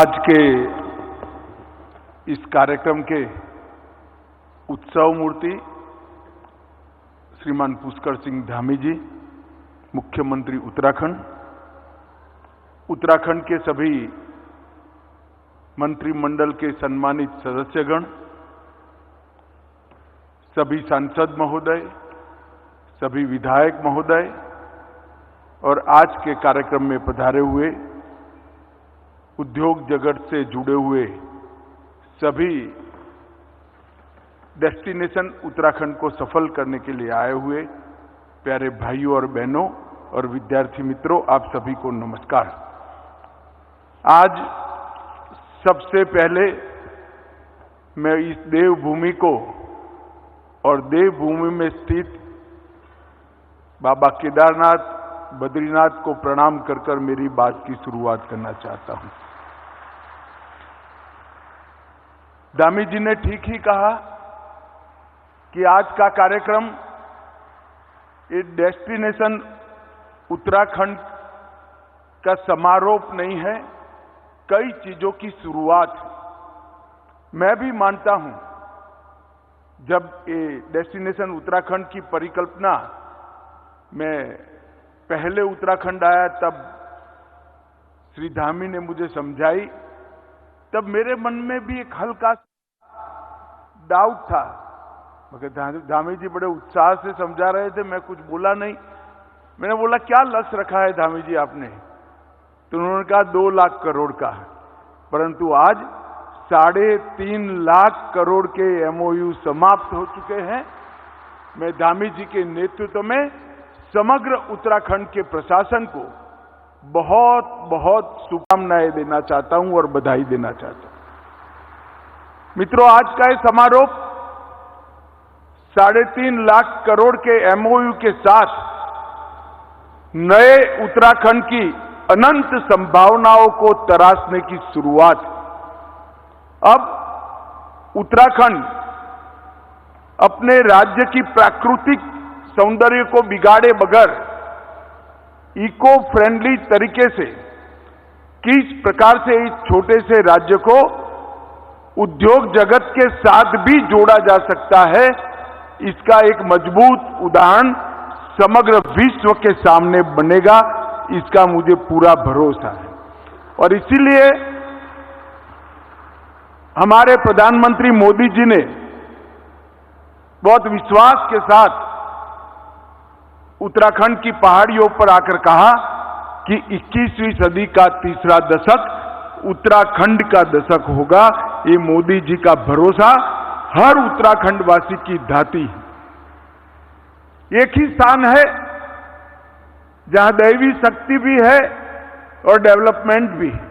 आज के इस कार्यक्रम के उत्सव मूर्ति श्रीमान पुष्कर सिंह धामी जी, मुख्यमंत्री उत्तराखंड के सभी मंत्रिमंडल के सम्मानित सदस्यगण, सभी सांसद महोदय, सभी विधायक महोदय और आज के कार्यक्रम में पधारे हुए उद्योग जगत से जुड़े हुए सभी डेस्टिनेशन उत्तराखंड को सफल करने के लिए आए हुए प्यारे भाइयों और बहनों और विद्यार्थी मित्रों, आप सभी को नमस्कार। आज सबसे पहले मैं इस देवभूमि को और देवभूमि में स्थित बाबा केदारनाथ, बद्रीनाथ को प्रणाम कर मेरी बात की शुरुआत करना चाहता हूं। धामी जी ने ठीक ही कहा कि आज का कार्यक्रम एक डेस्टिनेशन उत्तराखंड का समारोह नहीं है, कई चीजों की शुरुआत है। मैं भी मानता हूं, जब ये डेस्टिनेशन उत्तराखंड की परिकल्पना मैं पहले उत्तराखंड आया तब श्री धामी ने मुझे समझाई, तब मेरे मन में भी एक हल्का डाउट था। मगर धामी जी बड़े उत्साह से समझा रहे थे, मैं कुछ बोला नहीं। मैंने बोला क्या लक्ष्य रखा है धामी जी आपने? तो उन्होंने कहा 2 लाख करोड़ का। परंतु आज 3.5 लाख करोड़ के एमओयू समाप्त हो चुके हैं। मैं धामी जी के नेतृत्व में समग्र उत्तराखंड के प्रशासन को बहुत बहुत शुभकामनाएं देना चाहता हूं और बधाई देना चाहता हूं। मित्रों, आज का यह समारोह 3.5 लाख करोड़ के एमओयू के साथ नए उत्तराखंड की अनंत संभावनाओं को तराशने की शुरुआत। अब उत्तराखंड अपने राज्य की प्राकृतिक सौंदर्य को बिगाड़े बगैर इको फ्रेंडली तरीके से किस प्रकार से इस छोटे से राज्य को उद्योग जगत के साथ भी जोड़ा जा सकता है, इसका एक मजबूत उदाहरण समग्र विश्व के सामने बनेगा, इसका मुझे पूरा भरोसा है। और इसीलिए हमारे प्रधानमंत्री मोदी जी ने बहुत विश्वास के साथ उत्तराखंड की पहाड़ियों पर आकर कहा कि 21वीं सदी का तीसरा दशक उत्तराखंड का दशक होगा। ये मोदी जी का भरोसा हर उत्तराखंड वासी की धाती है। एक ही स्थान है जहां दैवी शक्ति भी है और डेवलपमेंट भी है,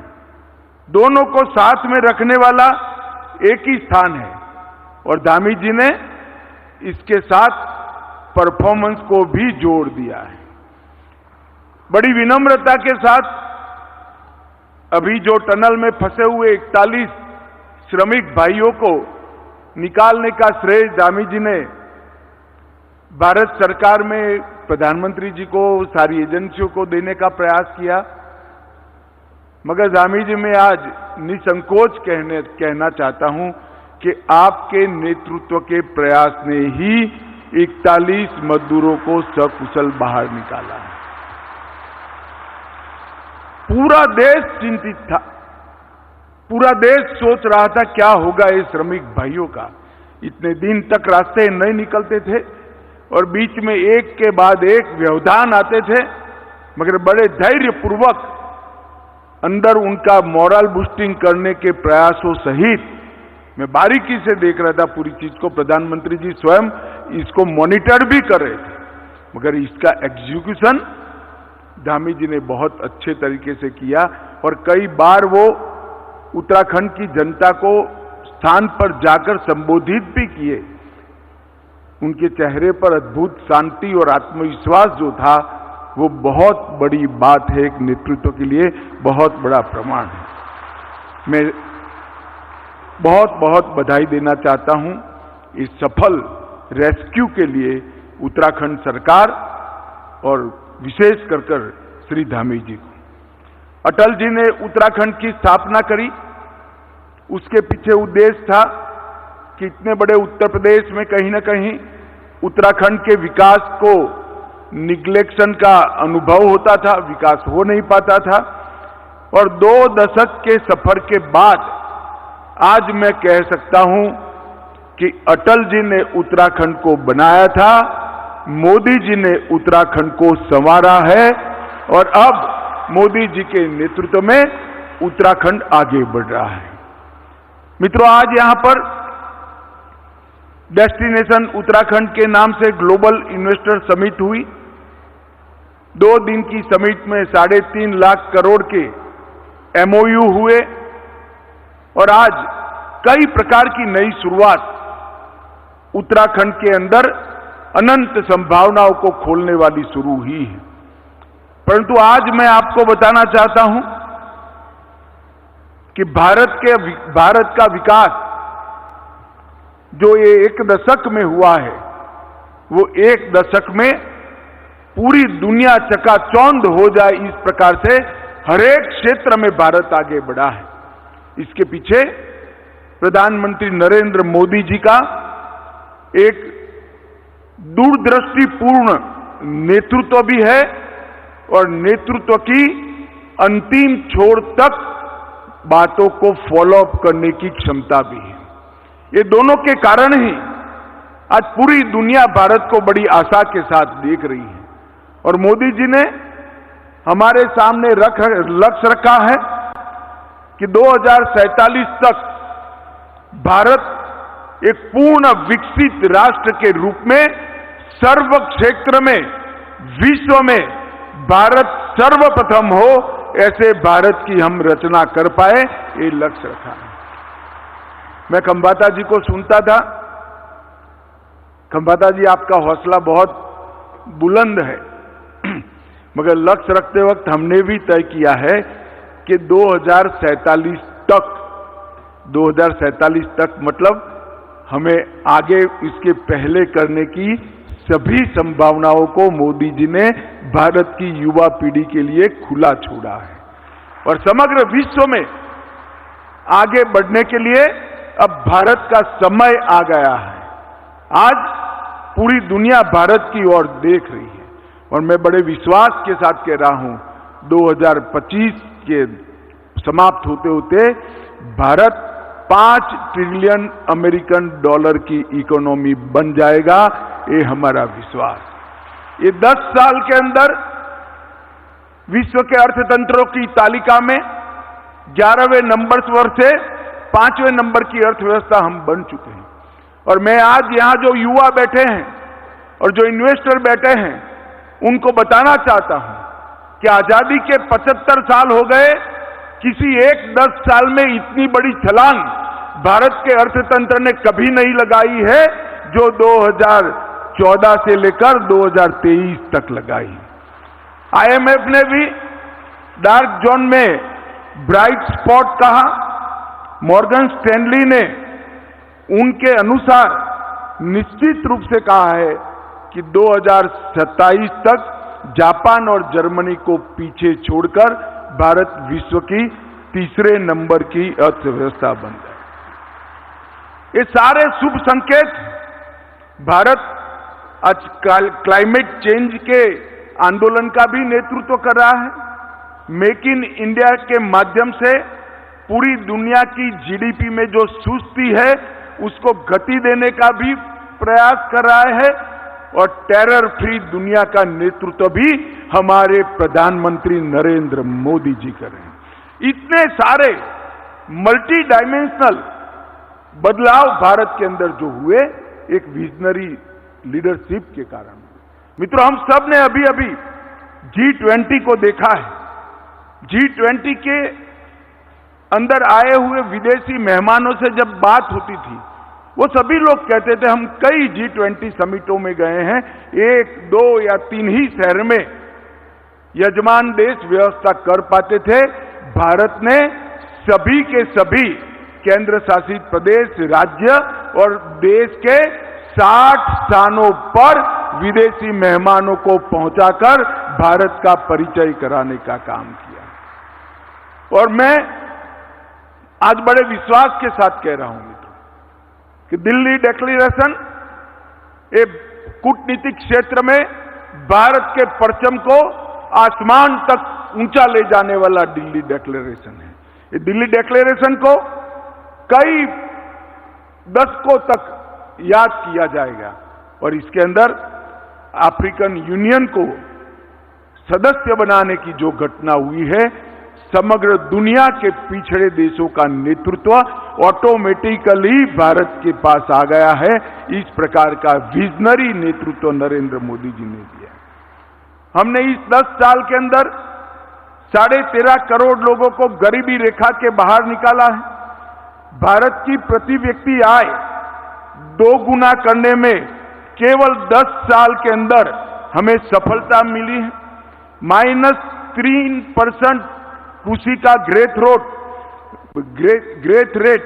दोनों को साथ में रखने वाला एक ही स्थान है। और धामी जी ने इसके साथ परफॉर्मेंस को भी जोड़ दिया है। बड़ी विनम्रता के साथ अभी जो टनल में फंसे हुए 41 श्रमिक भाइयों को निकालने का श्रेय धामी जी ने भारत सरकार में प्रधानमंत्री जी को, सारी एजेंसियों को देने का प्रयास किया। मगर धामी जी मैं आज निसंकोच कहना चाहता हूं कि आपके नेतृत्व के प्रयास ने ही 41 मजदूरों को सकुशल बाहर निकाला है। पूरा देश चिंतित था, पूरा देश सोच रहा था क्या होगा इस श्रमिक भाइयों का। इतने दिन तक रास्ते नहीं निकलते थे और बीच में एक के बाद एक व्यवधान आते थे, मगर बड़े धैर्यपूर्वक अंदर उनका मोरल बूस्टिंग करने के प्रयासों सहित मैं बारीकी से देख रहा था पूरी चीज को। प्रधानमंत्री जी स्वयं इसको मॉनिटर भी कर रहे थे, मगर इसका एग्जीक्यूशन धामी जी ने बहुत अच्छे तरीके से किया। और कई बार वो उत्तराखंड की जनता को स्थान पर जाकर संबोधित भी किए। उनके चेहरे पर अद्भुत शांति और आत्मविश्वास जो था, वो बहुत बड़ी बात है, एक नेतृत्व के लिए बहुत बड़ा प्रमाण है। मैं बहुत बहुत बधाई देना चाहता हूं इस सफल रेस्क्यू के लिए उत्तराखंड सरकार और विशेष कर श्री धामी जी को। अटल जी ने उत्तराखंड की स्थापना करी। उसके पीछे उद्देश्य था कि इतने बड़े उत्तर प्रदेश में कहीं ना कहीं उत्तराखंड के विकास को निग्लेक्शन का अनुभव होता था, विकास हो नहीं पाता था। और 2 दशक के सफर के बाद आज मैं कह सकता हूं कि अटल जी ने उत्तराखंड को बनाया था, मोदी जी ने उत्तराखंड को संवारा है और अब मोदी जी के नेतृत्व में उत्तराखंड आगे बढ़ रहा है। मित्रों, आज यहां पर डेस्टिनेशन उत्तराखंड के नाम से ग्लोबल इन्वेस्टर समिट हुई। 2 दिन की समिट में 3.5 लाख करोड़ के MOU हुए और आज कई प्रकार की नई शुरुआत उत्तराखंड के अंदर अनंत संभावनाओं को खोलने वाली शुरू हुई है। परंतु आज मैं आपको बताना चाहता हूं कि भारत का विकास जो ये 1 दशक में हुआ है, वो 1 दशक में पूरी दुनिया चकाचौंध हो जाए, इस प्रकार से हर एक क्षेत्र में भारत आगे बढ़ा है। इसके पीछे प्रधानमंत्री नरेंद्र मोदी जी का एक दूरदृष्टिपूर्ण नेतृत्व भी है और नेतृत्व की अंतिम छोर तक बातों को फॉलो अप करने की क्षमता भी है। ये दोनों के कारण ही आज पूरी दुनिया भारत को बड़ी आशा के साथ देख रही है और मोदी जी ने हमारे सामने लक्ष्य रखा है कि 2047 तक भारत एक पूर्ण विकसित राष्ट्र के रूप में सर्व क्षेत्र में विश्व में भारत सर्वप्रथम हो, ऐसे भारत की हम रचना कर पाए, ये लक्ष्य रखा है। मैं खंबाता जी को सुनता था। खंबाता जी, आपका हौसला बहुत बुलंद है, मगर लक्ष्य रखते वक्त हमने भी तय किया है कि 2047 तक मतलब हमें आगे इसके पहले करने की सभी संभावनाओं को मोदी जी ने भारत की युवा पीढ़ी के लिए खुला छोड़ा है और समग्र विश्व में आगे बढ़ने के लिए अब भारत का समय आ गया है। आज पूरी दुनिया भारत की ओर देख रही है और मैं बड़े विश्वास के साथ कह रहा हूं 2025 के समाप्त होते होते भारत 5 ट्रिलियन अमेरिकन डॉलर की इकोनॉमी बन जाएगा, ये हमारा विश्वास। ये 10 साल के अंदर विश्व के अर्थतंत्रों की तालिका में 11वें नंबर पर से 5वें नंबर की अर्थव्यवस्था हम बन चुके हैं। और मैं आज यहां जो युवा बैठे हैं और जो इन्वेस्टर बैठे हैं उनको बताना चाहता हूं कि आजादी के 75 साल हो गए, किसी एक 10 साल में इतनी बड़ी छलांग भारत के अर्थतंत्र ने कभी नहीं लगाई है जो 2014 से लेकर 2023 तक लगाई। IMF ने भी डार्क जोन में ब्राइट स्पॉट कहा। मॉर्गन स्टैनली ने उनके अनुसार निश्चित रूप से कहा है कि 2027 तक जापान और जर्मनी को पीछे छोड़कर भारत विश्व की 3रे नंबर की अर्थव्यवस्था बन जाए। ये सारे शुभ संकेत भारत आज क्लाइमेट चेंज के आंदोलन का भी नेतृत्व कर रहा है। मेक इन इंडिया के माध्यम से पूरी दुनिया की GDP में जो सुस्ती है उसको गति देने का भी प्रयास कर रहा है और टेरर फ्री दुनिया का नेतृत्व भी हमारे प्रधानमंत्री नरेंद्र मोदी जी कर रहे हैं। इतने सारे मल्टी डायमेंशनल बदलाव भारत के अंदर जो हुए एक विजनरी लीडरशिप के कारण। मित्रों, हम सब ने अभी अभी G20 को देखा है। G20 के अंदर आए हुए विदेशी मेहमानों से जब बात होती थी, वो सभी लोग कहते थे हम कई G20 समिटों में गए हैं, 1, 2 या 3 ही शहर में यजमान देश व्यवस्था कर पाते थे। भारत ने सभी के सभी केंद्र शासित प्रदेश, राज्य और देश के 60 स्थानों पर विदेशी मेहमानों को पहुंचाकर भारत का परिचय कराने का काम किया। और मैं आज बड़े विश्वास के साथ कह रहा हूं मित्रों कि दिल्ली डिक्लेरेशन एक कूटनीतिक क्षेत्र में भारत के परचम को आसमान तक ऊंचा ले जाने वाला दिल्ली डिक्लेरेशन है। ये दिल्ली डिक्लेरेशन को कई दशकों तक याद किया जाएगा और इसके अंदर अफ्रीकन यूनियन को सदस्य बनाने की जो घटना हुई है, समग्र दुनिया के पिछड़े देशों का नेतृत्व ऑटोमेटिकली भारत के पास आ गया है। इस प्रकार का विजनरी नेतृत्व नरेंद्र मोदी जी ने दिया। हमने इस 10 साल के अंदर 13.5 करोड़ लोगों को गरीबी रेखा के बाहर निकाला है। भारत की प्रति व्यक्ति आय 2 गुना करने में केवल 10 साल के अंदर हमें सफलता मिली है। -3% कृषि का ग्रेथ रेट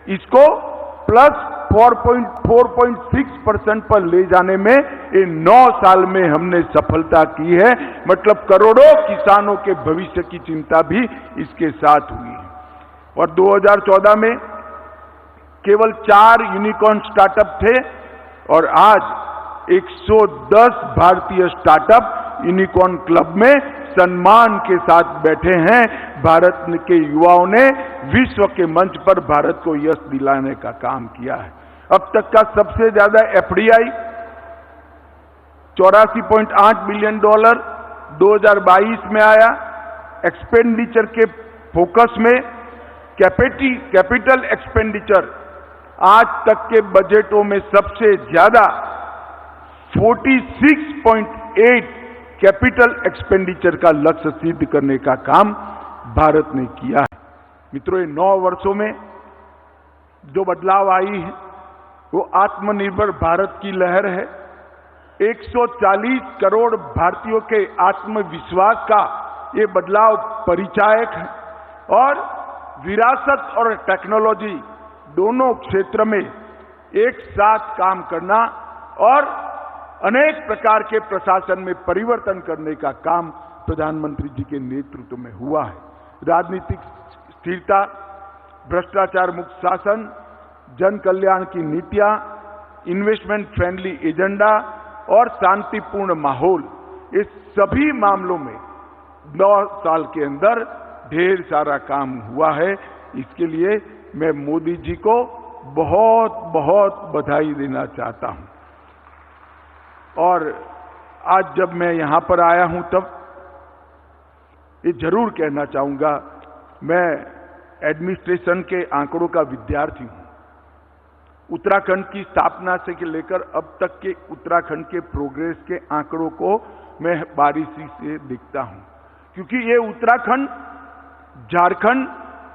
इसको +4.6% पर ले जाने में ये 9 साल में हमने सफलता की है। मतलब करोड़ों किसानों के भविष्य की चिंता भी इसके साथ हुई है। और 2014 में केवल 4 यूनिकॉर्न स्टार्टअप थे और आज 110 भारतीय स्टार्टअप यूनिकॉर्न क्लब में सम्मान के साथ बैठे हैं। भारत के युवाओं ने विश्व के मंच पर भारत को यश दिलाने का काम किया है। अब तक का सबसे ज्यादा एफडीआई $84.8 बिलियन 2022 में आया। एक्सपेंडिचर के फोकस में कैपिटल एक्सपेंडिचर आज तक के बजटों में सबसे ज्यादा 46.8 कैपिटल एक्सपेंडिचर का लक्ष्य सिद्ध करने का काम भारत ने किया है। मित्रों, 9 वर्षों में जो बदलाव आई है वो आत्मनिर्भर भारत की लहर है। 140 करोड़ भारतीयों के आत्मविश्वास का ये बदलाव परिचायक है और विरासत और टेक्नोलॉजी दोनों क्षेत्र में एक साथ काम करना और अनेक प्रकार के प्रशासन में परिवर्तन करने का काम प्रधानमंत्री जी के नेतृत्व में हुआ है। राजनीतिक स्थिरता, भ्रष्टाचार मुक्त शासन, जन कल्याण की नीतियां, इन्वेस्टमेंट फ्रेंडली एजेंडा और शांतिपूर्ण माहौल, इस सभी मामलों में 9 साल के अंदर ढेर सारा काम हुआ है। इसके लिए मैं मोदी जी को बहुत बहुत बधाई देना चाहता हूं। और आज जब मैं यहां पर आया हूं तब ये जरूर कहना चाहूंगा, मैं एडमिनिस्ट्रेशन के आंकड़ों का विद्यार्थी हूं। उत्तराखंड की स्थापना से लेकर अब तक के उत्तराखंड के प्रोग्रेस के आंकड़ों को मैं बारीकी से देखता हूं, क्योंकि ये उत्तराखंड, झारखंड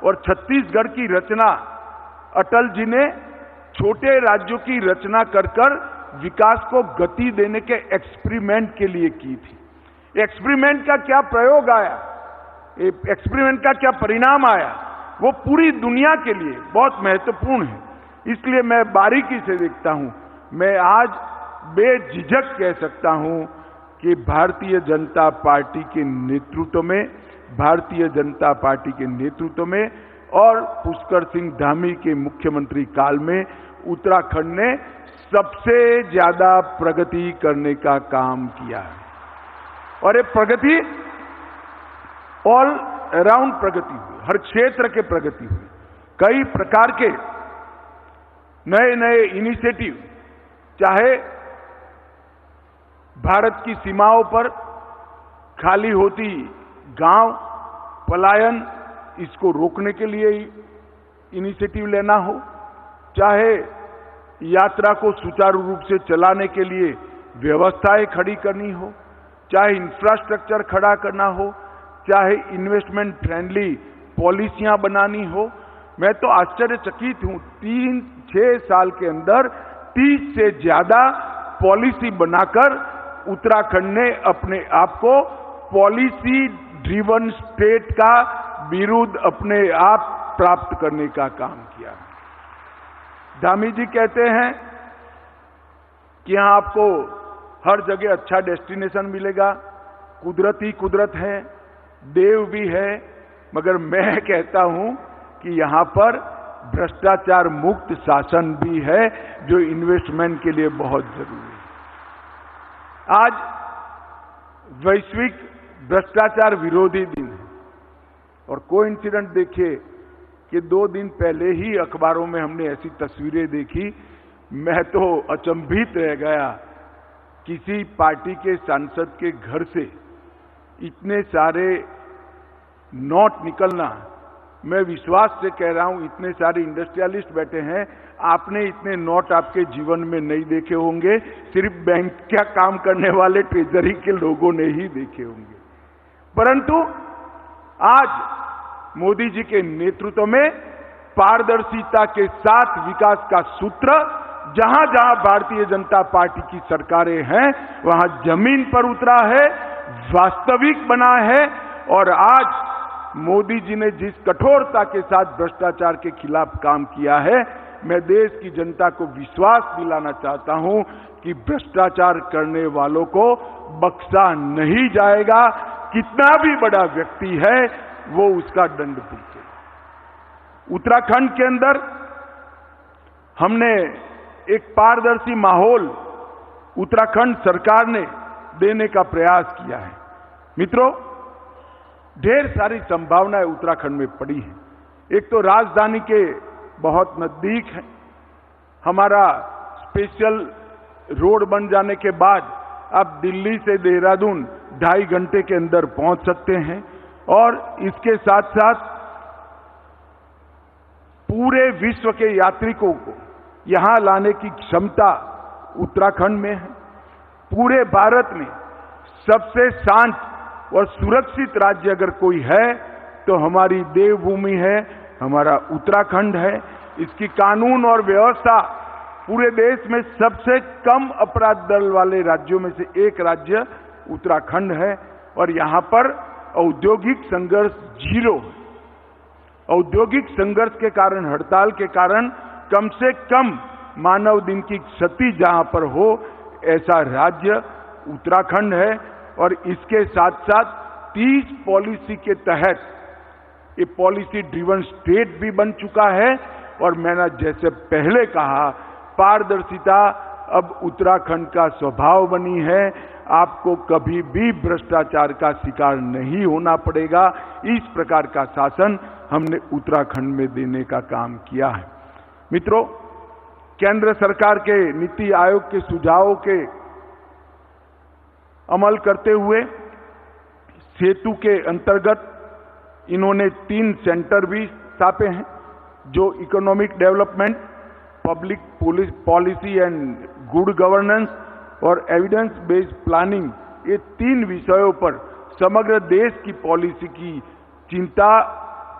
और छत्तीसगढ़ की रचना अटल जी ने छोटे राज्यों की रचना कर विकास को गति देने के एक्सपेरिमेंट के लिए की थी। एक्सपेरिमेंट का क्या प्रयोग आया, एक्सपेरिमेंट का क्या परिणाम आया, वो पूरी दुनिया के लिए बहुत महत्वपूर्ण है। इसलिए मैं बारीकी से देखता हूं। मैं आज बेझिझक कह सकता हूं कि भारतीय जनता पार्टी के नेतृत्व में और पुष्कर सिंह धामी के मुख्यमंत्री काल में उत्तराखंड ने सबसे ज्यादा प्रगति करने का काम किया है। और ये प्रगति ऑल अराउंड प्रगति हुई, हर क्षेत्र के प्रगति हुई। कई प्रकार के नए नए इनिशिएटिव, चाहे भारत की सीमाओं पर खाली होती गांव पलायन, इसको रोकने के लिए इनिशिएटिव लेना हो, चाहे यात्रा को सुचारू रूप से चलाने के लिए व्यवस्थाएं खड़ी करनी हो, चाहे इंफ्रास्ट्रक्चर खड़ा करना हो, चाहे इन्वेस्टमेंट फ्रेंडली पॉलिसियां बनानी हो। मैं तो आश्चर्यचकित हूं, 3-6 साल के अंदर 30 से ज्यादा पॉलिसी बनाकर उत्तराखंड ने अपने आप को पॉलिसी ड्रिवन स्टेट का विरुद्ध अपने आप प्राप्त करने का काम किया। धामी जी कहते हैं कि यहां आपको हर जगह अच्छा डेस्टिनेशन मिलेगा, कुदरत ही कुदरत है, देव भी है, मगर मैं कहता हूं कि यहां पर भ्रष्टाचार मुक्त शासन भी है, जो इन्वेस्टमेंट के लिए बहुत जरूरी है। आज वैश्विक भ्रष्टाचार विरोधी दिन है और कोइंसिडेंट देखिए कि 2 दिन पहले ही अखबारों में हमने ऐसी तस्वीरें देखी, मैं तो अचंभित रह गया। किसी पार्टी के सांसद के घर से इतने सारे नोट निकलना, मैं विश्वास से कह रहा हूं, इतने सारे इंडस्ट्रियलिस्ट बैठे हैं, आपने इतने नोट आपके जीवन में नहीं देखे होंगे, सिर्फ बैंक का काम करने वाले ट्रेजरी के लोगों ने ही देखे होंगे। परंतु आज मोदी जी के नेतृत्व में पारदर्शिता के साथ विकास का सूत्र जहां जहां भारतीय जनता पार्टी की सरकारें हैं वहां जमीन पर उतरा है, वास्तविक बना है। और आज मोदी जी ने जिस कठोरता के साथ भ्रष्टाचार के खिलाफ काम किया है, मैं देश की जनता को विश्वास दिलाना चाहता हूं कि भ्रष्टाचार करने वालों को बख्शा नहीं जाएगा। कितना भी बड़ा व्यक्ति है वो उसका दंड भुगतेगा। उत्तराखंड के अंदर हमने एक पारदर्शी माहौल उत्तराखंड सरकार ने देने का प्रयास किया है। मित्रों, ढेर सारी संभावनाएं उत्तराखंड में पड़ी हैं। एक तो राजधानी के बहुत नजदीक है, हमारा स्पेशल रोड बन जाने के बाद आप दिल्ली से देहरादून 2.5 घंटे के अंदर पहुंच सकते हैं और इसके साथ साथ पूरे विश्व के यात्रिकों को यहां लाने की क्षमता उत्तराखंड में है। पूरे भारत में सबसे शांत और सुरक्षित राज्य अगर कोई है तो हमारी देवभूमि है, हमारा उत्तराखंड है। इसकी कानून और व्यवस्था पूरे देश में सबसे कम अपराध दर वाले राज्यों में से एक राज्य उत्तराखंड है और यहां पर औद्योगिक संघर्ष 0 है। औद्योगिक संघर्ष के कारण, हड़ताल के कारण कम से कम मानव दिन की क्षति जहां पर हो, ऐसा राज्य उत्तराखंड है। और इसके साथ साथ 30 पॉलिसी के तहत ये पॉलिसी ड्रिवन स्टेट भी बन चुका है। और मैंने जैसे पहले कहा, पारदर्शिता अब उत्तराखंड का स्वभाव बनी है। आपको कभी भी भ्रष्टाचार का शिकार नहीं होना पड़ेगा। इस प्रकार का शासन हमने उत्तराखंड में देने का काम किया है। मित्रों, केंद्र सरकार के नीति आयोग के सुझावों के अमल करते हुए सेतु के अंतर्गत इन्होंने 3 सेंटर भी स्थापे हैं, जो economic development, public policy and good governance और एविडेंस बेस्ड प्लानिंग, ये 3 विषयों पर समग्र देश की पॉलिसी की चिंता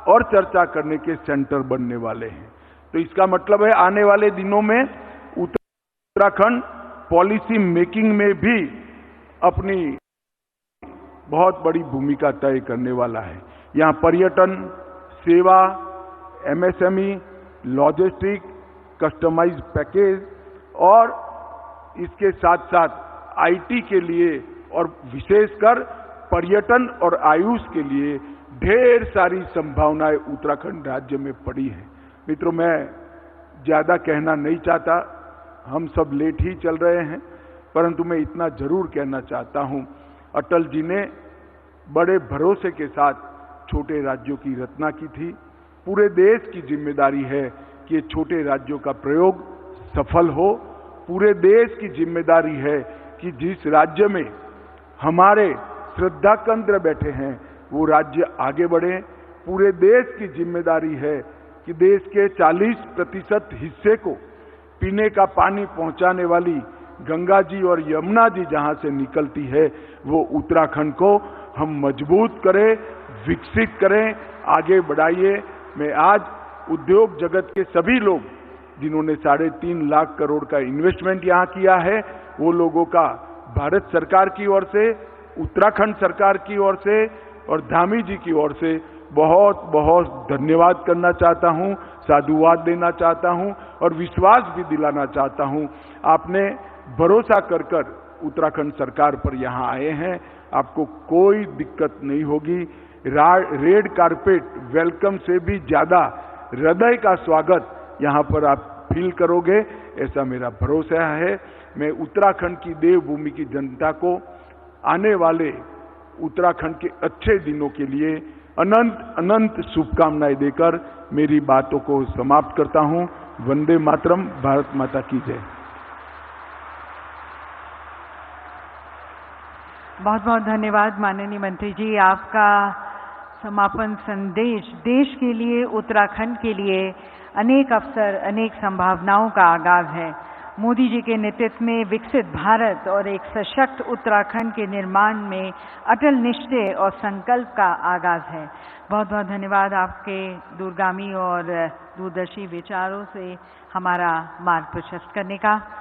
और चर्चा करने के सेंटर बनने वाले हैं। तो इसका मतलब है आने वाले दिनों में उत्तराखंड पॉलिसी मेकिंग में भी अपनी बहुत बड़ी भूमिका तय करने वाला है। यहां पर्यटन, सेवा, एमएसएमई, लॉजिस्टिक, कस्टमाइज्ड पैकेज और इसके साथ साथ आईटी के लिए और विशेषकर पर्यटन और आयुष के लिए ढेर सारी संभावनाएं उत्तराखंड राज्य में पड़ी हैं। मित्रों, मैं ज्यादा कहना नहीं चाहता, हम सब लेट ही चल रहे हैं, परंतु मैं इतना जरूर कहना चाहता हूं, अटल जी ने बड़े भरोसे के साथ छोटे राज्यों की रचना की थी। पूरे देश की जिम्मेदारी है कि छोटे राज्यों का प्रयोग सफल हो। पूरे देश की जिम्मेदारी है कि जिस राज्य में हमारे श्रद्धा केंद्र बैठे हैं वो राज्य आगे बढ़े। पूरे देश की जिम्मेदारी है कि देश के 40% हिस्से को पीने का पानी पहुंचाने वाली गंगा जी और यमुना जी जहां से निकलती है, वो उत्तराखंड को हम मजबूत करें, विकसित करें, आगे बढ़ाइए। मैं आज उद्योग जगत के सभी लोग जिन्होंने 3.5 लाख करोड़ का इन्वेस्टमेंट यहां किया है, वो लोगों का भारत सरकार की ओर से, उत्तराखंड सरकार की ओर से और धामी जी की ओर से बहुत बहुत धन्यवाद करना चाहता हूं, साधुवाद देना चाहता हूं और विश्वास भी दिलाना चाहता हूं। आपने भरोसा कर उत्तराखंड सरकार पर यहां आए हैं, आपको कोई दिक्कत नहीं होगी। रेड कारपेट वेलकम से भी ज्यादा हृदय का स्वागत यहां पर आप फील करोगे, ऐसा मेरा भरोसा है। मैं उत्तराखंड की देवभूमि की जनता को आने वाले उत्तराखंड के अच्छे दिनों के लिए अनंत अनंत शुभकामनाएं देकर मेरी बातों को समाप्त करता हूं। वंदे मातरम, भारत माता की जय। बहुत बहुत धन्यवाद माननीय मंत्री जी। आपका समापन संदेश देश के लिए, उत्तराखंड के लिए अनेक अवसर, अनेक संभावनाओं का आगाज है। मोदी जी के नेतृत्व में विकसित भारत और एक सशक्त उत्तराखंड के निर्माण में अटल निश्चय और संकल्प का आगाज है। बहुत बहुत धन्यवाद आपके दूरगामी और दूरदर्शी विचारों से हमारा मार्ग प्रशस्त करने का।